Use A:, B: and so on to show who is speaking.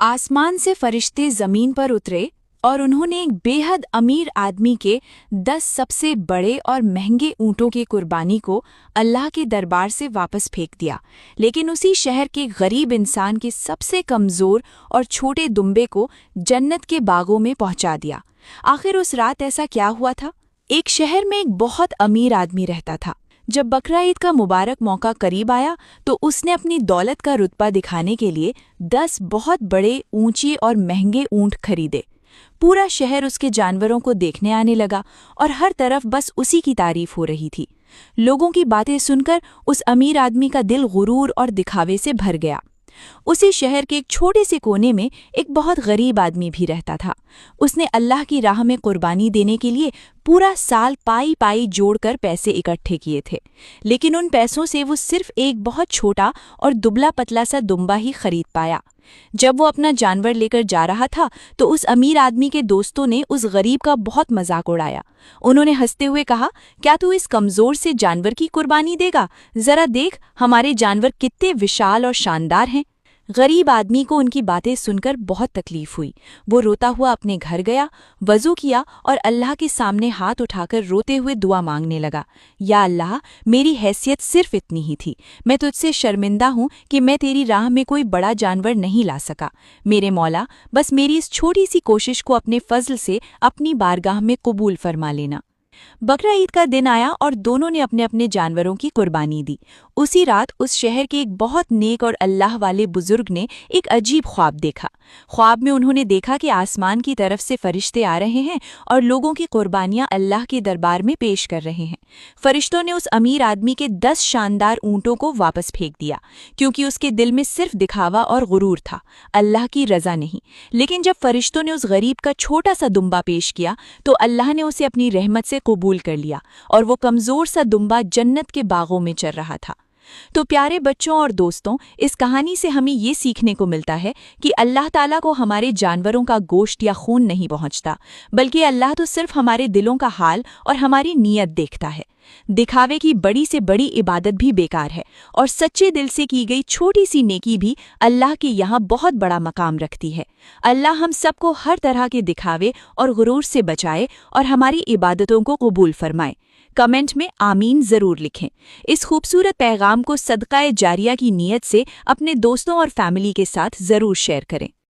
A: आसमान से फरिश्ते जमीन पर उतरे और उन्होंने एक बेहद अमीर आदमी के 10 सबसे बड़े और महंगे ऊँटों की कुर्बानी को अल्लाह के दरबार से वापस फेंक दिया, लेकिन उसी शहर के गरीब इंसान के सबसे कमज़ोर और छोटे दुम्बे को जन्नत के बागों में पहुंचा दिया। आखिर उस रात ऐसा क्या हुआ था? एक शहर में एक बहुत अमीर आदमी रहता था। जब बकरा ईद का मुबारक मौका करीब आया तो उसने अपनी दौलत का रुतबा दिखाने के लिए 10 बहुत बड़े, ऊंचे और महंगे ऊंट खरीदे। पूरा शहर उसके जानवरों को देखने आने लगा और हर तरफ बस उसी की तारीफ हो रही थी। लोगों की बातें सुनकर उस अमीर आदमी का दिल गुरूर और दिखावे से भर गया। उसी शहर के एक छोटे से कोने में एक बहुत गरीब आदमी भी रहता था। उसने अल्लाह की राह में कुर्बानी देने के लिए पूरा साल पाई पाई जोड़कर पैसे इकट्ठे किए थे, लेकिन उन पैसों से वो सिर्फ एक बहुत छोटा और दुबला पतला सा दुम्बा ही खरीद पाया। जब वो अपना जानवर लेकर जा रहा था तो उस अमीर आदमी के दोस्तों ने उस गरीब का बहुत मजाक उड़ाया। उन्होंने हंसते हुए कहा, क्या तू इस कमजोर से जानवर की कुर्बानी देगा? जरा देख, हमारे जानवर कितने विशाल और शानदार हैं। गरीब आदमी को उनकी बातें सुनकर बहुत तकलीफ हुई। वो रोता हुआ अपने घर गया, वज़ू किया और अल्लाह के सामने हाथ उठाकर रोते हुए दुआ मांगने लगा। या अल्लाह, मेरी हैसियत सिर्फ इतनी ही थी। मैं तुझसे शर्मिंदा हूँ कि मैं तेरी राह में कोई बड़ा जानवर नहीं ला सका। मेरे मौला, बस मेरी इस छोटी सी कोशिश को अपने फजल से अपनी बारगाह में कबूल फरमा लेना। बकरा ईद का दिन आया और दोनों ने अपने अपने जानवरों की कुर्बानी दी। उसी रात उस शहर के एक बहुत नेक और अल्लाह वाले बुजुर्ग ने एक अजीब ख्वाब देखा। ख्वाब में उन्होंने देखा कि आसमान की तरफ से फरिश्ते आ रहे हैं और लोगों की कुर्बानियां अल्लाह के दरबार में पेश कर रहे हैं। फरिश्तों ने उस अमीर आदमी के 10 शानदार ऊँटों को वापस फेंक दिया, क्योंकि उसके दिल में सिर्फ दिखावा और गुरूर था, अल्लाह की रजा नहीं। लेकिन जब फरिश्तों ने उस गरीब का छोटा सा दुम्बा पेश किया तो अल्लाह ने उसे अपनी रहमत से कबूल कर लिया और वो कमजोर सा दुम्बा जन्नत के बागों में चल रहा था। तो प्यारे बच्चों और दोस्तों, इस कहानी से हमें ये सीखने को मिलता है कि अल्लाह ताला को हमारे जानवरों का गोश्त या खून नहीं पहुंचता, बल्कि अल्लाह तो सिर्फ हमारे दिलों का हाल और हमारी नीयत देखता है। दिखावे की बड़ी से बड़ी इबादत भी बेकार है और सच्चे दिल से की गई छोटी सी नेकी भी अल्लाह के यहाँ बहुत बड़ा मकाम रखती है। अल्लाह हम सबको हर तरह के दिखावे और गुरूर से बचाए और हमारी इबादतों को कबूल फरमाए। कमेंट में आमीन ज़रूर लिखें। इस खूबसूरत पैगाम को सदका ए जारिया की नीयत से अपने दोस्तों और फैमिली के साथ ज़रूर शेयर करें।